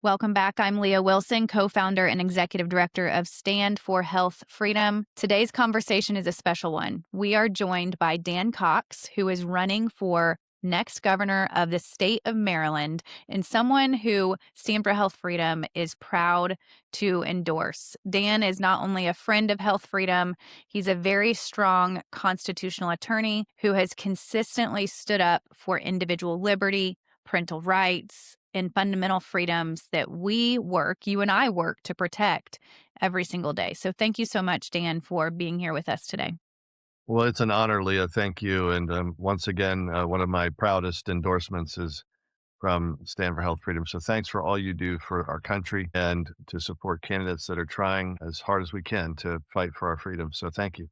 Welcome back. I'm Leah Wilson, co founder and executive director of Stand for Health Freedom. Today's conversation is a special one. We are joined by Dan Cox, who is running for next governor of the state of Maryland, and someone who Stand for Health Freedom is proud to endorse. Dan is not only a friend of health freedom, he's a very strong constitutional attorney who has consistently stood up for individual liberty, parental rights, and fundamental freedoms that you and I work to protect every single day. So thank you so much, Dan, for being here with us today. Well, it's an honor, Leah. Thank you. And once again, one of my proudest endorsements is from Stand for Health Freedom. So thanks for all you do for our country and to support candidates that are trying as hard as we can to fight for our freedom. So thank you.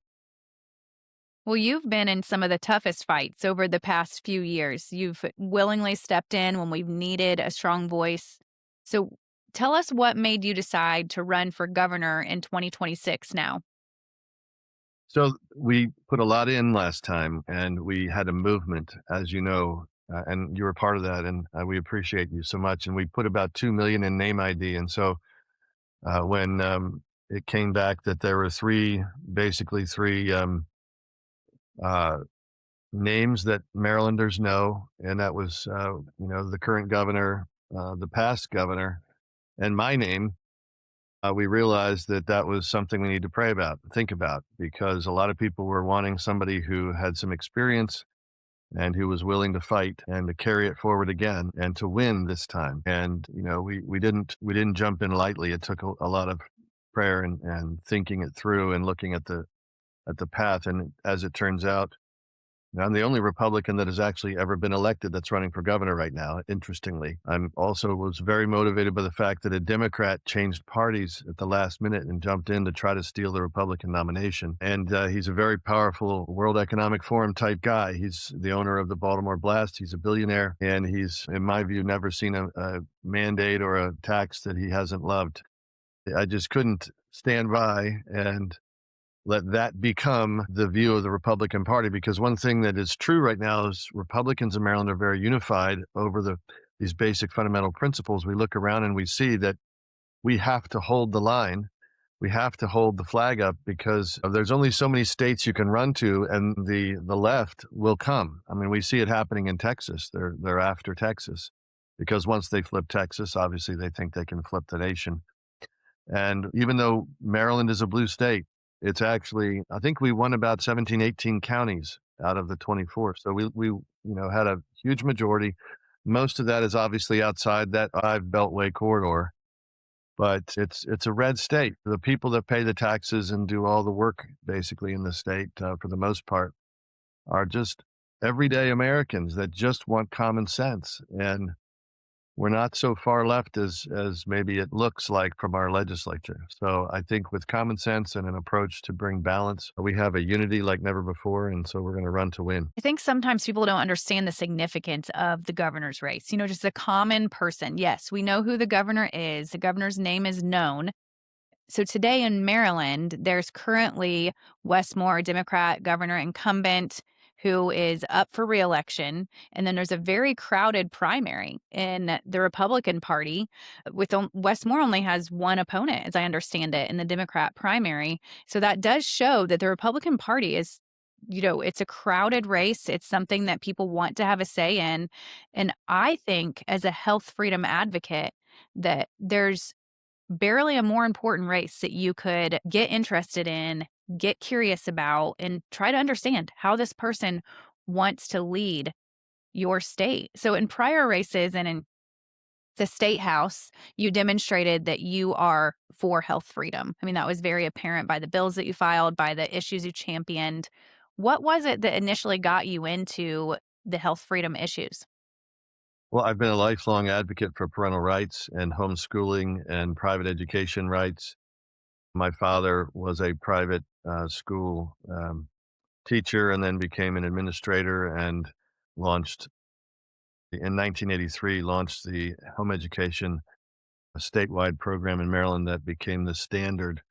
Well, you've been in some of the toughest fights over the past few years. You've willingly stepped in when we've needed a strong voice. So tell us what made you decide to run for governor in 2026 now. So we put a lot in last time and we had a movement, as you know, and you were part of that. And we appreciate you so much. And we put about 2 million in name ID. And so when it came back that there were basically three uh, names that Marylanders know, and that was, the current governor, the past governor, and my name. We realized that that was something we need to pray about, think about, because a lot of people were wanting somebody who had some experience and who was willing to fight and to carry it forward again and to win this time. And we didn't jump in lightly. It took a lot of prayer and thinking it through and looking at the path. And as it turns out, I'm the only Republican that has actually ever been elected that's running for governor right now, interestingly. I'm also was very motivated by the fact that a Democrat changed parties at the last minute and jumped in to try to steal the Republican nomination. And he's a very powerful World Economic Forum type guy. He's the owner of the Baltimore Blast. He's a billionaire, and he's, in my view, never seen a mandate or a tax that he hasn't loved. I just couldn't stand by and let that become the view of the Republican Party. Because one thing that is true right now is Republicans in Maryland are very unified over these basic fundamental principles. We look around and we see that we have to hold the line. We have to hold the flag up because there's only so many states you can run to, and the left will come. I mean, we see it happening in Texas. They're after Texas because once they flip Texas, obviously they think they can flip the nation. And even though Maryland is a blue state, it's actually, I think we won about 17, 18 counties out of the 24. So we had a huge majority. Most of that is obviously outside that five beltway corridor, but it's a red state. The people that pay the taxes and do all the work basically in the state, for the most part, are just everyday Americans that just want common sense. And we're not so far left as maybe it looks like from our legislature. So I think with common sense and an approach to bring balance, we have a unity like never before, and so we're going to run to win. I think sometimes people don't understand the significance of the governor's race. Just a common person. Yes, we know who the governor is, the governor's name is known. So today in Maryland, there's currently Wes Moore, Democrat governor incumbent, who is up for reelection. And then there's a very crowded primary in the Republican Party. Wes Moore only has one opponent, as I understand it, in the Democrat primary. So that does show that the Republican Party is, it's a crowded race. It's something that people want to have a say in. And I think as a health freedom advocate, that there's barely a more important race that you could get interested in, get curious about, and try to understand how this person wants to lead your state. So, in prior races and in the state house, you demonstrated that you are for health freedom. I mean, that was very apparent by the bills that you filed, by the issues you championed. What was it that initially got you into the health freedom issues? Well, I've been a lifelong advocate for parental rights and homeschooling and private education rights. My father was a private school teacher and then became an administrator and launched in 1983 launched the home education, a statewide program in Maryland that became the standard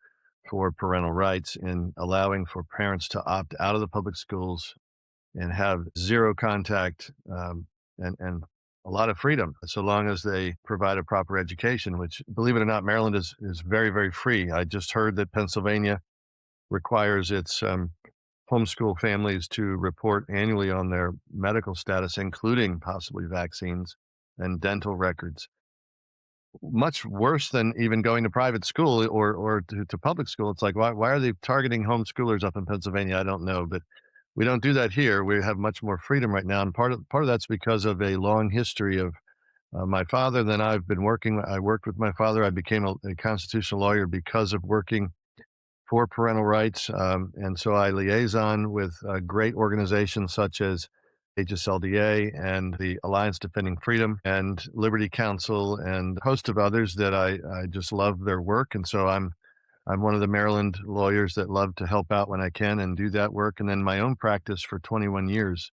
for parental rights in allowing for parents to opt out of the public schools and have zero contact, and a lot of freedom so long as they provide a proper education, which, believe it or not, Maryland is very, very free. I just heard that Pennsylvania requires its homeschool families to report annually on their medical status, including possibly vaccines and dental records. Much worse than even going to private school or to public school. It's like, why are they targeting homeschoolers up in Pennsylvania? I don't know, but we don't do that here. We have much more freedom right now, and part of that's because of a long history of my father. Then I've been working. I worked with my father. I became a constitutional lawyer because of working for parental rights. And so I liaison with great organizations such as HSLDA and the Alliance Defending Freedom and Liberty Counsel and a host of others that I just love their work. And so I'm one of the Maryland lawyers that love to help out when I can and do that work. And then my own practice for 21 years,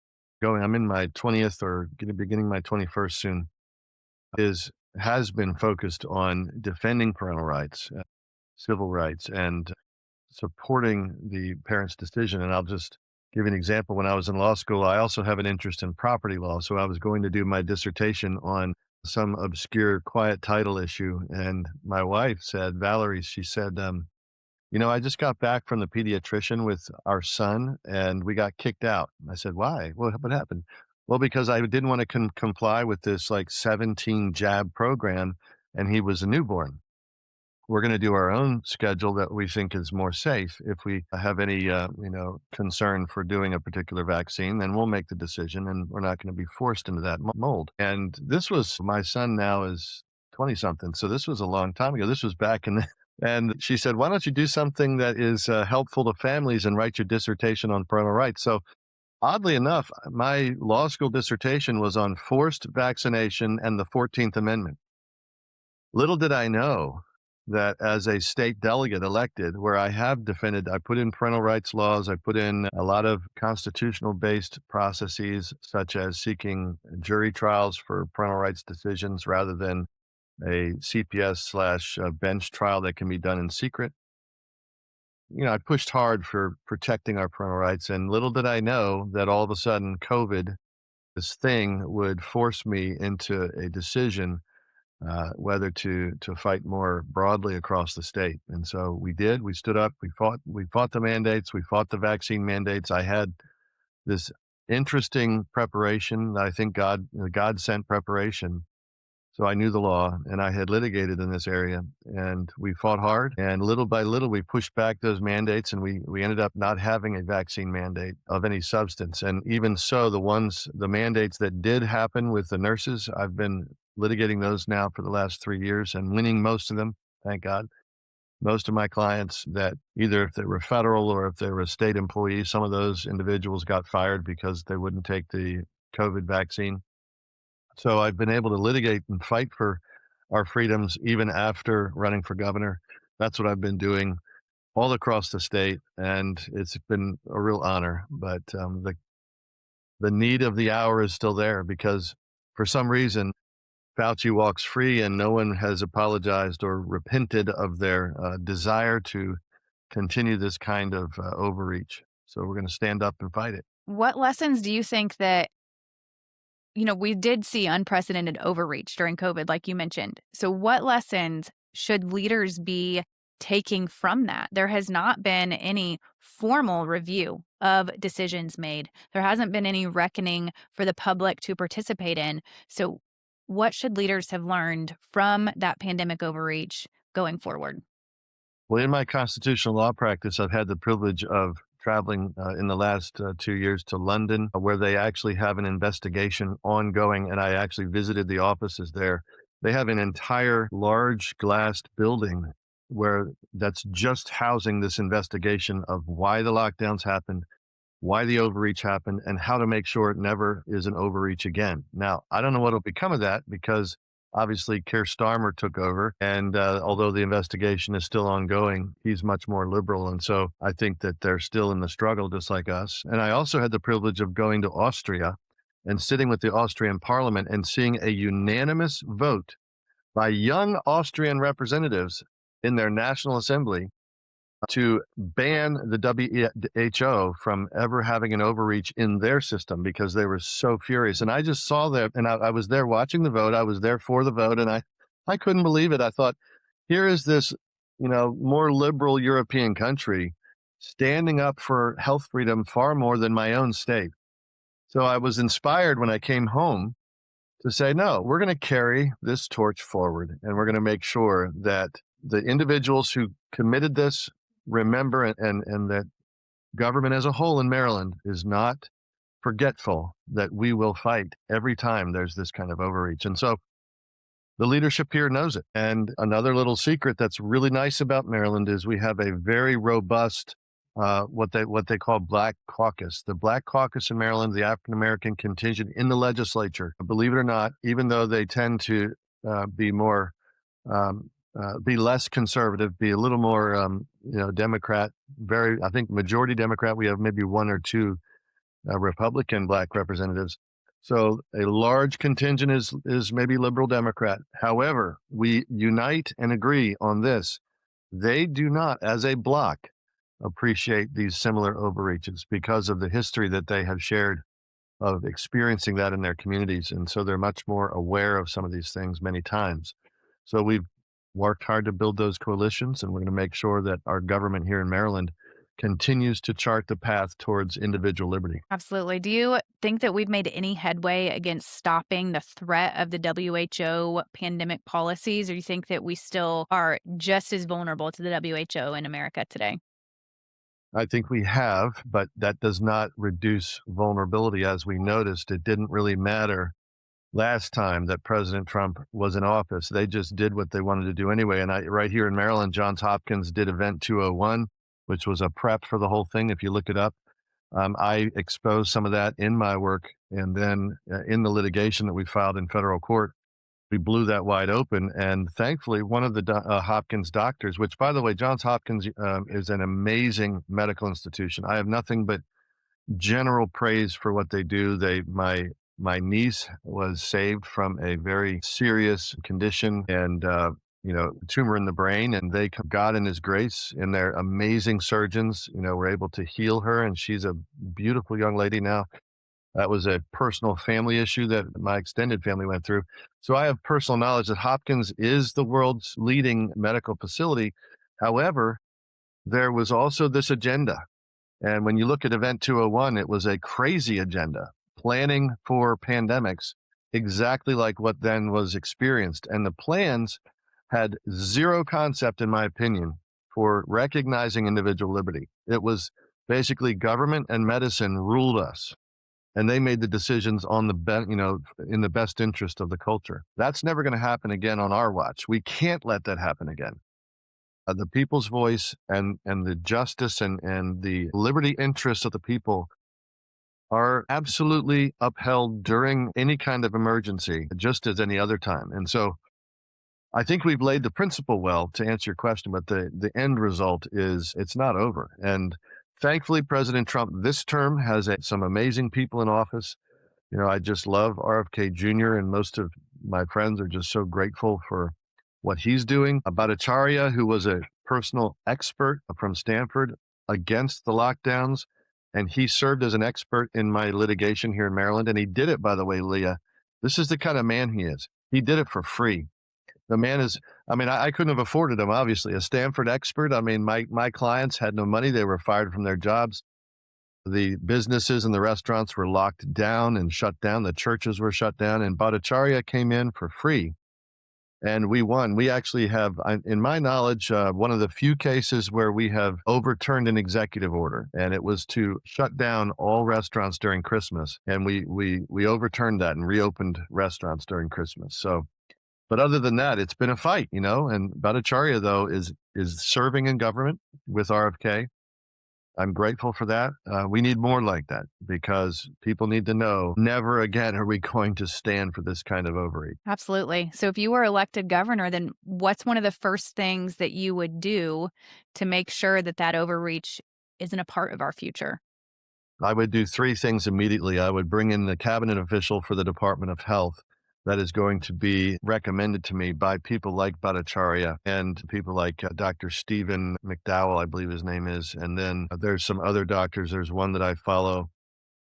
I'm in my 20th or beginning my 21st soon, is has been focused on defending parental rights, civil rights, and supporting the parent's decision. And I'll just give you an example. When I was in law school, I also have an interest in property law. So I was going to do my dissertation on some obscure quiet title issue. And my wife said, Valerie, she said, I just got back from the pediatrician with our son and we got kicked out. I said, why? What happened? Well, because I didn't want to comply with this like 17 jab program and he was a newborn. We're going to do our own schedule that we think is more safe. If we have any, concern for doing a particular vaccine, then we'll make the decision, and we're not going to be forced into that mold. And this was my son now is 20 something, so this was a long time ago. This was back in the, and she said, "Why don't you do something that is helpful to families and write your dissertation on parental rights?" So oddly enough, my law school dissertation was on forced vaccination and the 14th Amendment. Little did I know that as a state delegate elected, where I have defended, I put in parental rights laws, I put in a lot of constitutional based processes, such as seeking jury trials for parental rights decisions rather than a CPS slash bench trial that can be done in secret. I pushed hard for protecting our parental rights, and little did I know that all of a sudden COVID, this thing, would force me into a decision whether to fight more broadly across the state. And so we did. We stood up. We fought the mandates. We fought the vaccine mandates. I had this interesting preparation that I think God sent preparation. So I knew the law and I had litigated in this area and we fought hard and little by little we pushed back those mandates and we ended up not having a vaccine mandate of any substance. And even so, the mandates that did happen with the nurses, I've been litigating those now for the last 3 years and winning most of them, thank God. Most of my clients that either if they were federal or if they were state employees, some of those individuals got fired because they wouldn't take the COVID vaccine. So I've been able to litigate and fight for our freedoms even after running for governor. That's what I've been doing all across the state, and it's been a real honor. But the need of the hour is still there because for some reason Fauci walks free and no one has apologized or repented of their desire to continue this kind of overreach. So we're going to stand up and fight it. What lessons do you think that we did see unprecedented overreach during COVID, like you mentioned. So, what lessons should leaders be taking from that? There has not been any formal review of decisions made, there hasn't been any reckoning for the public to participate in. So, what should leaders have learned from that pandemic overreach going forward? Well, in my constitutional law practice, I've had the privilege of traveling in the last 2 years to London, where they actually have an investigation ongoing. And I actually visited the offices there. They have an entire large glassed building where that's just housing this investigation of why the lockdowns happened, why the overreach happened, and how to make sure it never is an overreach again. Now, I don't know what will become of that because obviously Keir Starmer took over, and although the investigation is still ongoing, he's much more liberal, and so I think that they're still in the struggle just like us. And I also had the privilege of going to Austria and sitting with the Austrian parliament and seeing a unanimous vote by young Austrian representatives in their national assembly to ban the WHO from ever having an overreach in their system because they were so furious. And I just saw that, and I was there watching the vote. I was there for the vote, and I couldn't believe it. I thought, here is this, more liberal European country standing up for health freedom far more than my own state. So I was inspired when I came home to say, no, we're going to carry this torch forward and we're going to make sure that the individuals who committed this remember, and that government as a whole in Maryland is not forgetful that we will fight every time there's this kind of overreach. And so the leadership here knows it. And another little secret that's really nice about Maryland is we have a very robust what they call Black Caucus. The Black Caucus in Maryland, the African American contingent in the legislature, believe it or not, even though they tend to be more be less conservative, be a little more Democrat, very I think majority Democrat. We have maybe one or two Republican Black representatives. So a large contingent is maybe liberal Democrat. However, we unite and agree on this. They do not, as a bloc, appreciate these similar overreaches because of the history that they have shared of experiencing that in their communities. And so they're much more aware of some of these things many times. So we've worked hard to build those coalitions, and we're going to make sure that our government here in Maryland continues to chart the path towards individual liberty. Absolutely. Do you think that we've made any headway against stopping the threat of the WHO pandemic policies, or do you think that we still are just as vulnerable to the WHO in America today? I think we have, but that does not reduce vulnerability. As we noticed, it didn't really matter last time that President Trump was in office. They just did what they wanted to do anyway. And right here in Maryland, Johns Hopkins did Event 201, which was a prep for the whole thing. If you look it up, I exposed some of that in my work. And then in the litigation that we filed in federal court, we blew that wide open. And thankfully, one of the Hopkins doctors, which, by the way, Johns Hopkins is an amazing medical institution. I have nothing but general praise for what they do. My niece was saved from a very serious condition and tumor in the brain, and God in His grace and their amazing surgeons, were able to heal her, and she's a beautiful young lady now. That was a personal family issue that my extended family went through. So I have personal knowledge that Hopkins is the world's leading medical facility. However, there was also this agenda. And when you look at Event 201, it was a crazy agenda, planning for pandemics, exactly like what then was experienced. And the plans had zero concept, in my opinion, for recognizing individual liberty. It was basically government and medicine ruled us, and they made the decisions on in the best interest of the culture. That's never going to happen again on our watch. We can't let that happen again. The people's voice and the justice and the liberty interests of the people are absolutely upheld during any kind of emergency, just as any other time. And so I think we've laid the principle well to answer your question, but the end result is it's not over. And thankfully, President Trump this term has some amazing people in office. I just love RFK Jr., and most of my friends are just so grateful for what he's doing. Bhattacharya, who was a personal expert from Stanford against the lockdowns, and he served as an expert in my litigation here in Maryland. And he did it, by the way, Leah. This is the kind of man he is. He did it for free. The man is, I couldn't have afforded him, obviously, a Stanford expert. My clients had no money. They were fired from their jobs. The businesses and the restaurants were locked down and shut down. The churches were shut down, and Bhattacharya came in for free. And we won. We actually have, in my knowledge, one of the few cases where we have overturned an executive order, and it was to shut down all restaurants during Christmas. And we overturned that and reopened restaurants during Christmas. So, but other than that, it's been a fight, And Bhattacharya, though, is serving in government with RFK. I'm grateful for that. We need more like that because people need to know never again are we going to stand for this kind of overreach. Absolutely. So if you were elected governor, then what's one of the first things that you would do to make sure that that overreach isn't a part of our future? I would do three things immediately. I would bring in the cabinet official for the Department of Health. that is going to be recommended to me by people like Bhattacharya and people like Dr. Stephen McDowell, I believe his name is. And then there's some other doctors. There's one that I follow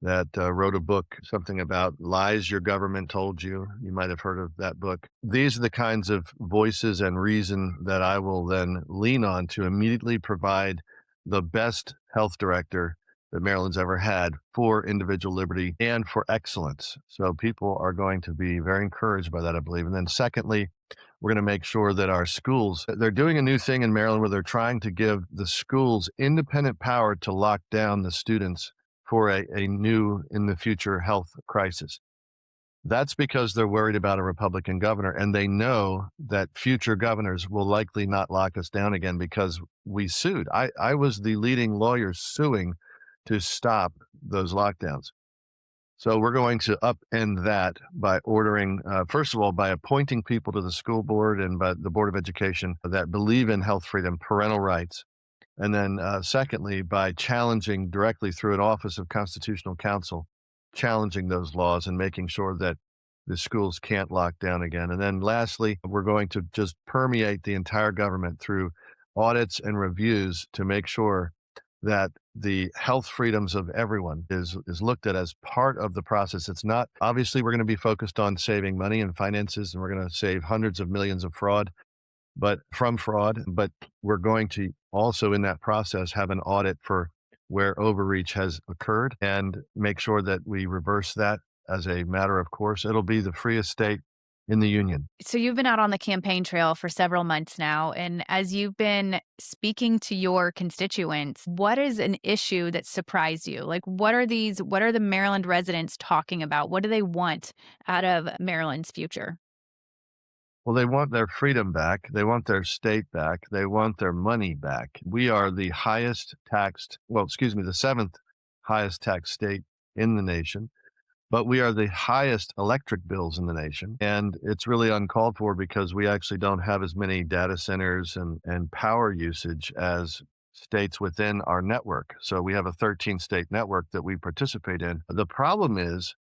that wrote a book, something about lies your government told you. You might have heard of that book. These are the kinds of voices and reason that I will then lean on to immediately provide the best health director that Maryland's ever had for individual liberty and for excellence. So people are going to be very encouraged by that, I believe. And then secondly, we're going to make sure that our schools, they're doing a new thing in Maryland where they're trying to give the schools independent power to lock down the students for a new in the future health crisis. That's because they're worried about a Republican governor, and they know that future governors will likely not lock us down again because we sued. I was the leading lawyer suing to stop those lockdowns. So we're going to upend that by ordering, first of all, by appointing people to the school board and by the Board of Education that believe in health freedom, parental rights. And then, secondly, by challenging directly through an Office of Constitutional Counsel, challenging those laws and making sure that the schools can't lock down again. And then lastly, we're going to just permeate the entire government through audits and reviews to make sure that the health freedoms of everyone is looked at as part of the process. It's not obviously we're going to be focused on saving money and finances, and we're going to save hundreds of millions of fraud, but we're going to also in that process have an audit for where overreach has occurred and make sure that we reverse that as a matter of course. It'll be the freest state in the union. So you've been out on the campaign trail for several months now. And as you've been speaking to your constituents, what is an issue that surprised you? Like, what are the Maryland residents talking about? What do they want out of Maryland's future? Well, they want their freedom back. They want their state back. They want their money back. We are the highest taxed, well, excuse me, the seventh highest taxed state in the nation. But we are the highest electric bills in the nation, and it's really uncalled for because we actually don't have as many data centers and power usage as states within our network. So we have a 13-state network that we participate in. The problem is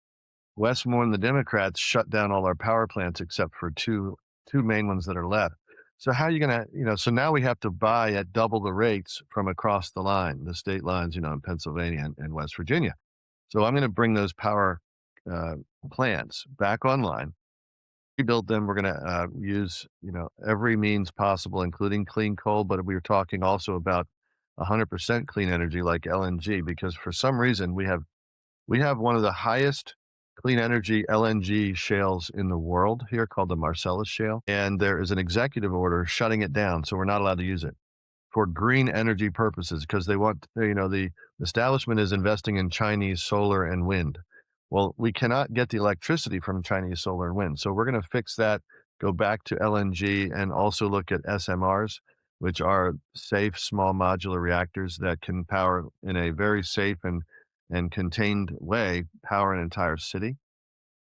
Westmore and the Democrats shut down all our power plants except for two main ones that are left. So how are you gonna, so now we have to buy at double the rates from across the line, the state lines, in Pennsylvania and West Virginia. So I'm gonna bring those power uh, plants back online, rebuild them. We're going to use, every means possible, including clean coal. But we were talking also about 100% clean energy like LNG, because for some reason we have one of the highest clean energy LNG shales in the world here called the Marcellus Shale, and there is an executive order shutting it down, so we're not allowed to use it for green energy purposes because they want, the establishment is investing in Chinese solar and wind. Well, we cannot get the electricity from Chinese solar and wind. So we're going to fix that, go back to LNG, and also look at SMRs, which are safe small modular reactors that can power in a very safe and contained way, power an entire city.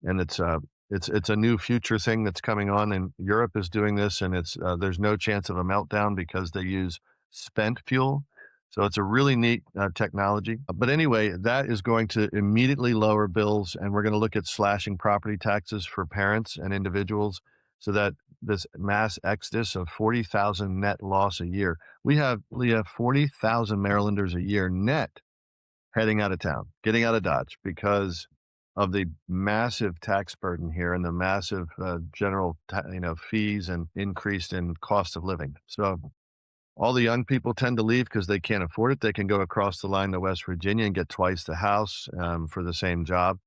And it's a new future thing that's coming on, and Europe is doing this, and there's no chance of a meltdown because they use spent fuel. So it's a really neat technology. But anyway, that is going to immediately lower bills, and we're going to look at slashing property taxes for parents and individuals so that this mass exodus of 40,000 net loss a year. We have 40,000 Marylanders a year net heading out of town, getting out of Dodge because of the massive tax burden here and the massive general fees and increase in cost of living. So all the young people tend to leave because they can't afford it. They can go across the line to West Virginia and get twice the house for the same job.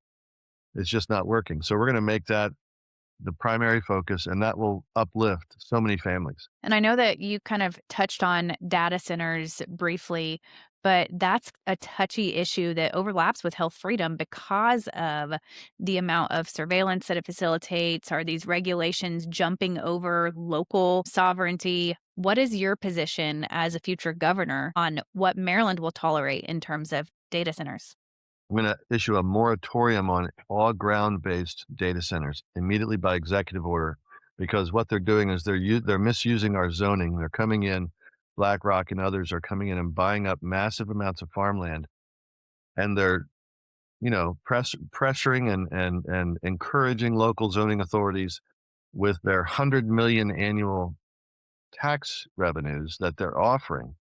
It's just not working. So we're going to make that the primary focus, and that will uplift so many families. And I know that you kind of touched on data centers briefly, but that's a touchy issue that overlaps with health freedom because of the amount of surveillance that it facilitates. Are these regulations jumping over local sovereignty? What is your position as a future governor on what Maryland will tolerate in terms of data centers? I'm going to issue a moratorium on all ground-based data centers immediately by executive order, because what they're doing is they're misusing our zoning. They're coming in, BlackRock and others are coming in and buying up massive amounts of farmland, and they're pressuring and encouraging local zoning authorities with their 100 million annual tax revenues that they're offering.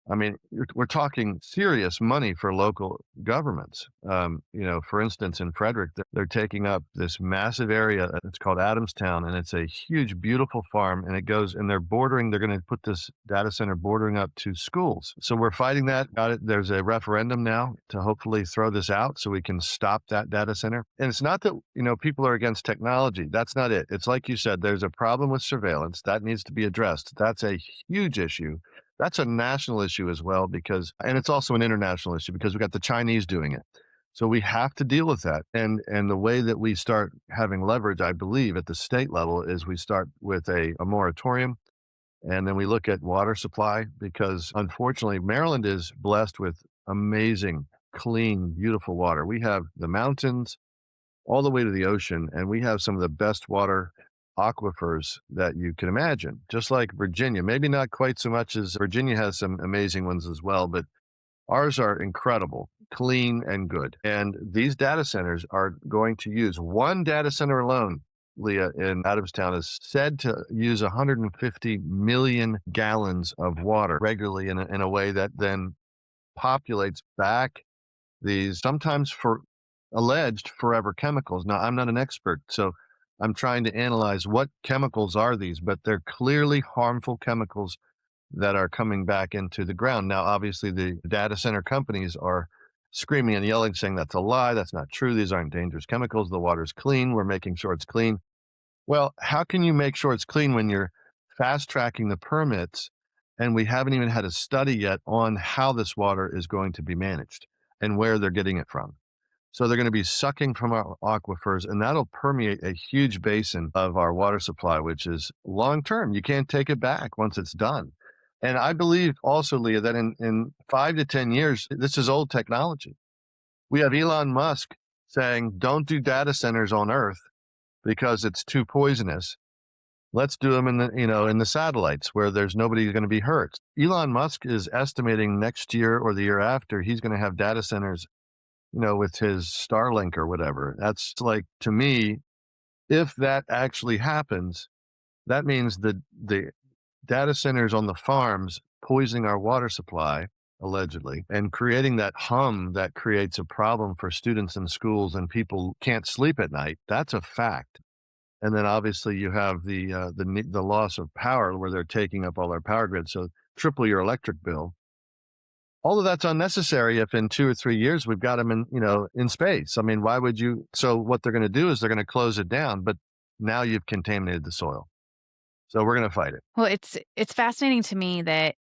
I mean, we're talking serious money for local governments. For instance, in Frederick, they're taking up this massive area. It's called Adamstown, and it's a huge, beautiful farm. And it goes, and they're going to put this data center bordering up to schools. So we're fighting that. Got it. There's a referendum now to hopefully throw this out so we can stop that data center. And it's not that, people are against technology. That's not it. It's like you said, there's a problem with surveillance that needs to be addressed. That's a huge issue. That's a national issue as well and it's also an international issue because we got the Chinese doing it. So we have to deal with that. And the way that we start having leverage, I believe, at the state level is we start with a moratorium and then we look at water supply because unfortunately Maryland is blessed with amazing, clean, beautiful water. We have the mountains all the way to the ocean, and we have some of the best water aquifers that you can imagine, just like Virginia. Maybe not quite so much as Virginia has some amazing ones as well, but ours are incredible, clean, and good. And these data centers are going to use one data center alone. Leah in Adamstown is said to use 150 million gallons of water regularly in a way that then populates back these sometimes for alleged forever chemicals. Now, I'm not an expert, so I'm trying to analyze what chemicals are these, but they're clearly harmful chemicals that are coming back into the ground. Now, obviously, the data center companies are screaming and yelling, saying that's a lie. That's not true. These aren't dangerous chemicals. The water's clean. We're making sure it's clean. Well, how can you make sure it's clean when you're fast tracking the permits and we haven't even had a study yet on how this water is going to be managed and where they're getting it from? So they're going to be sucking from our aquifers, and that'll permeate a huge basin of our water supply, which is long term. You can't take it back once it's done. And I believe also, Leah, that in 5 to 10 years, this is old technology. We have Elon Musk saying, don't do data centers on Earth because it's too poisonous. Let's do them in the satellites where there's nobody going to be hurt. Elon Musk is estimating next year or the year after, he's going to have data centers with his Starlink or whatever. That's like, to me, if that actually happens, that means the data centers on the farms poisoning our water supply, allegedly, and creating that hum that creates a problem for students in schools and people can't sleep at night. That's a fact. And then obviously you have the loss of power where they're taking up all our power grid. So triple your electric bill. All of that's unnecessary if in 2 or 3 years we've got them in space. I mean, why would you? So what they're going to do is they're going to close it down, but now you've contaminated the soil. So we're going to fight it. Well, it's fascinating to me that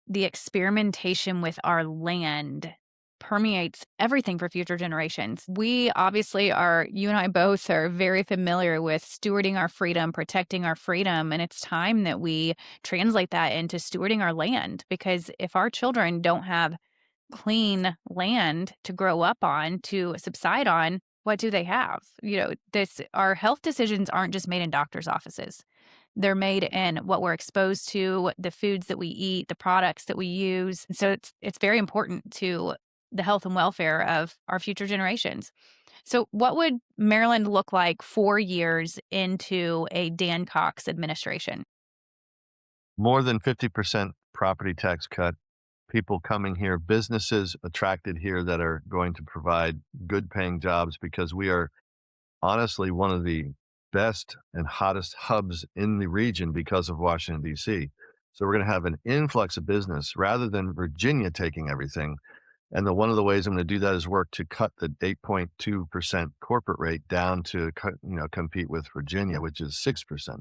the experimentation with our land permeates everything for future generations. We obviously you and I both are very familiar with stewarding our freedom, protecting our freedom, and it's time that we translate that into stewarding our land because if our children don't have clean land to grow up on, to subside on, what do they have? Our health decisions aren't just made in doctors' offices. They're made in what we're exposed to, the foods that we eat, the products that we use. So it's very important to the health and welfare of our future generations. So what would Maryland look like 4 years into a Dan Cox administration? More than 50% property tax cut, people coming here, businesses attracted here that are going to provide good paying jobs because we are honestly one of the best and hottest hubs in the region because of Washington, D.C. So we're going to have an influx of business rather than Virginia taking everything. And one of the ways I'm going to do that is work to cut the 8.2% corporate rate down to compete with Virginia, which is 6%.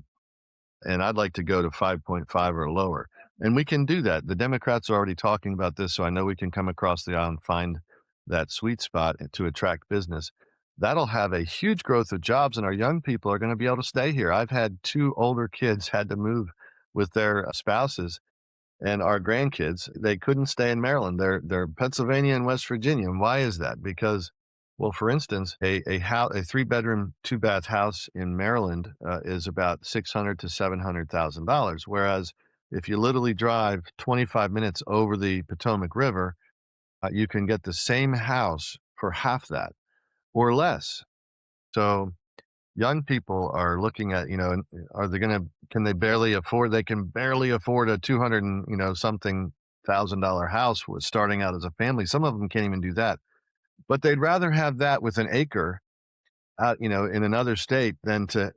And I'd like to go to 5.5 or lower. And we can do that. The Democrats are already talking about this, so I know we can come across the aisle and find that sweet spot to attract business. That'll have a huge growth of jobs, and our young people are going to be able to stay here. I've had 2 older kids had to move with their spouses, and our grandkids, they couldn't stay in Maryland. They're Pennsylvania and West Virginia. And why is that? Because, well, for instance, a 3-bedroom, 2-bath house in Maryland is about $600,000 to $700,000, whereas if you literally drive 25 minutes over the Potomac River, you can get the same house for half that or less. So young people are looking at, are they going to, can they barely afford, they can barely afford a 200 and, something $1,000 house with starting out as a family. Some of them can't even do that, but they'd rather have that with an acre out, in another state than to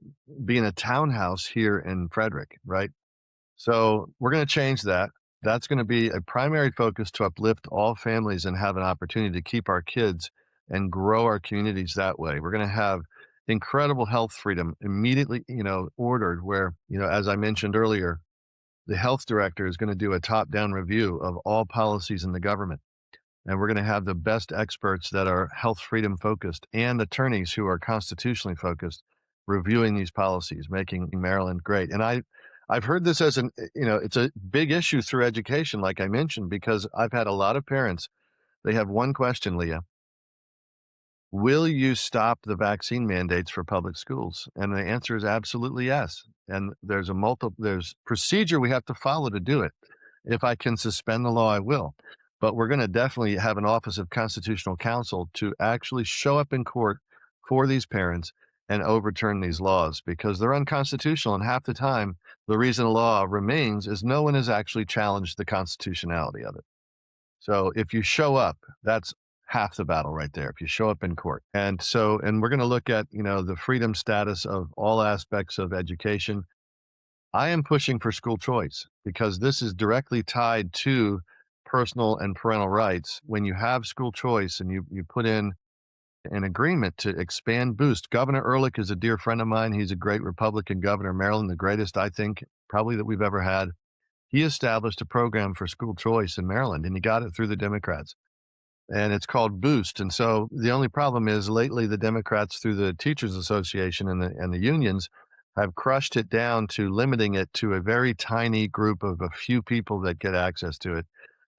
be in a townhouse here in Frederick, right? So we're going to change that. That's going to be a primary focus to uplift all families and have an opportunity to keep our kids and grow our communities that way. We're going to have incredible health freedom immediately, ordered where, as I mentioned earlier, the health director is going to do a top down review of all policies in the government. And we're going to have the best experts that are health freedom focused and attorneys who are constitutionally focused reviewing these policies, making Maryland great. And I've heard this as it's a big issue through education, like I mentioned, because I've had a lot of parents. They have one question, Leah: will you stop the vaccine mandates for public schools? And the answer is absolutely yes. And there's procedure we have to follow to do it. If I can suspend the law, I will. But we're going to definitely have an Office of Constitutional Counsel to actually show up in court for these parents and overturn these laws because they're unconstitutional. And half the time, the reason a law remains is no one has actually challenged the constitutionality of it. So if you show up, that's half the battle right there. If you show up in court. And we're going to look at, the freedom status of all aspects of education. I am pushing for school choice because this is directly tied to personal and parental rights. When you have school choice and you put in an agreement to expand Boost, Governor Ehrlich is a dear friend of mine. He's a great Republican governor of Maryland, the greatest, I think, probably that we've ever had. He established a program for school choice in Maryland, and he got it through the Democrats. And it's called Boost. And so the only problem is lately the Democrats, through the Teachers Association and the unions, have crushed it down to limiting it to a very tiny group of a few people that get access to it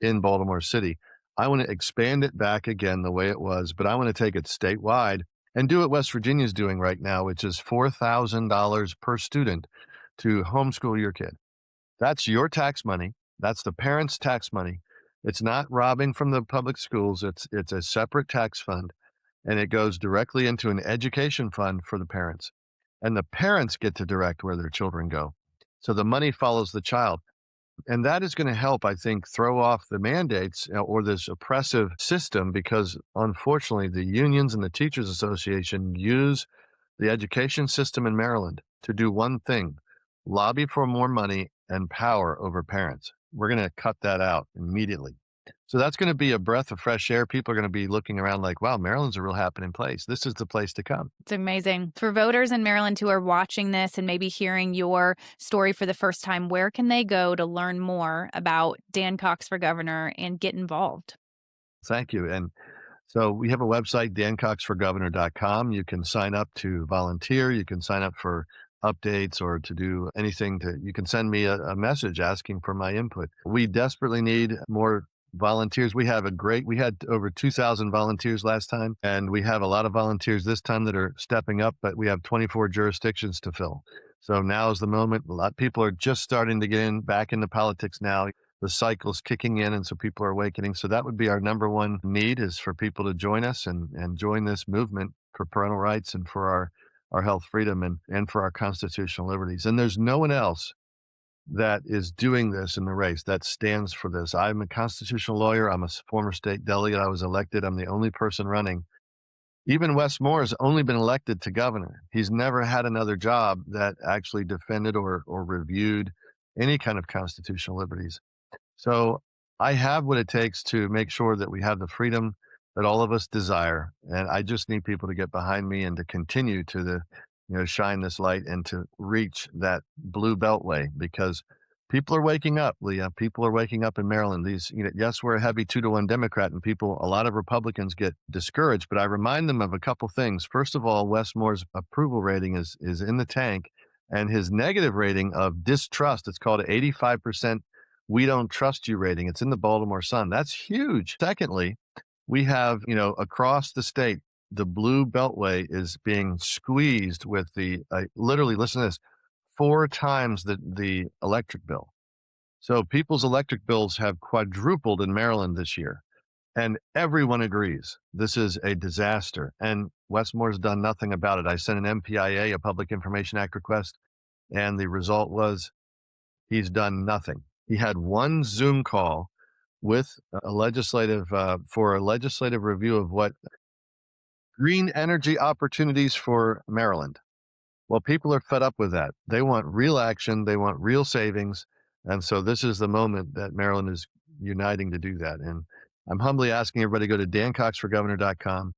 in Baltimore City. I want to expand it back again the way it was, but I want to take it statewide and do what West Virginia is doing right now, which is $4,000 per student to homeschool your kid. That's your tax money. That's the parents' tax money. It's not robbing from the public schools. It's a separate tax fund, and it goes directly into an education fund for the parents. And the parents get to direct where their children go. So the money follows the child. And that is going to help, I think, throw off the mandates or this oppressive system because unfortunately the unions and the Teachers Association use the education system in Maryland to do one thing: lobby for more money and power over parents. We're going to cut that out immediately. So that's going to be a breath of fresh air. People are going to be looking around like, wow, Maryland's a real happening place. This is the place to come. It's amazing. For voters in Maryland who are watching this and maybe hearing your story for the first time, where can they go to learn more about Dan Cox for governor and get involved? Thank you. And so we have a website, dancoxforgovernor.com. You can sign up to volunteer. You can sign up for updates or to do anything you can send me a message asking for my input. We desperately need more volunteers. We had over 2,000 volunteers last time, and we have a lot of volunteers this time that are stepping up, but we have 24 jurisdictions to fill. So now is the moment. A lot of people are just starting to get back into politics now. The cycle's kicking in, and so people are awakening. So that would be our number one need, is for people to join us and join this movement for parental rights and for our health freedom and for our constitutional liberties. And there's no one else that is doing this in the race that stands for this. I'm a constitutional lawyer. I'm a former state delegate. I was elected. I'm the only person running. Even Wes Moore has only been elected to governor. He's never had another job that actually defended or reviewed any kind of constitutional liberties. So I have what it takes to make sure that we have the freedom that all of us desire. And I just need people to get behind me and to continue to shine this light and to reach that blue beltway because people are waking up, Leah. People are waking up in Maryland. Yes, we're a heavy 2-to-1 Democrat and a lot of Republicans get discouraged, but I remind them of a couple things. First of all, Wes Moore's approval rating is in the tank, and his negative rating of distrust, it's called 85% we don't trust you rating. It's in the Baltimore Sun. That's huge. Secondly, we have, across the state, the blue beltway is being squeezed with literally, listen to this, 4 times the electric bill. So people's electric bills have quadrupled in Maryland this year. And everyone agrees this is a disaster. And Westmore's done nothing about it. I sent an MPIA, a Public Information Act request, and the result was he's done nothing. He had one Zoom call with a legislative for a legislative review of what green energy opportunities for Maryland. Well, people are fed up with that. They want real action, they want real savings, and so this is the moment that Maryland is uniting to do that, and I'm humbly asking everybody to go to dancoxforgovernor.com,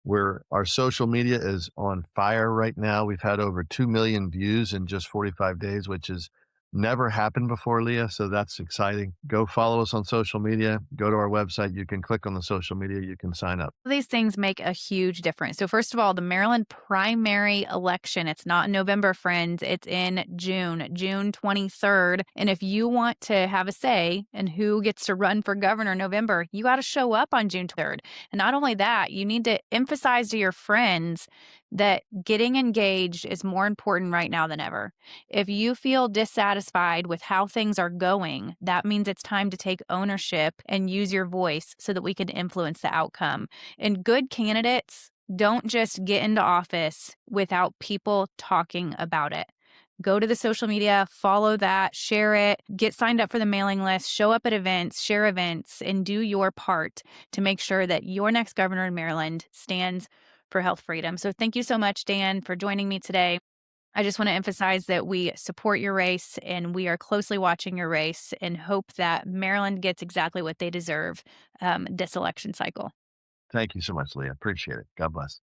where our social media is on fire right now. We've had over 2 million views in just 45 days, which has never happened before, Leah, so that's exciting. Go follow us on social media, go to our website, you can click on the social media, you can sign up. These things make a huge difference. So, first of all, the Maryland primary election, it's not in November, friends. It's in June, June 23rd. And if you want to have a say in who gets to run for governor in November, you got to show up on June 3rd. And not only that, you need to emphasize to your friends that getting engaged is more important right now than ever. If you feel dissatisfied with how things are going, that means it's time to take ownership and use your voice so that we can influence the outcome. And good candidates don't just get into office without people talking about it. Go to the social media, follow that, share it, get signed up for the mailing list, show up at events, share events, and do your part to make sure that your next governor in Maryland stands for health freedom. So thank you so much, Dan, for joining me today. I just want to emphasize that we support your race and we are closely watching your race and hope that Maryland gets exactly what they deserve this election cycle. Thank you so much, Leah, appreciate it. God bless.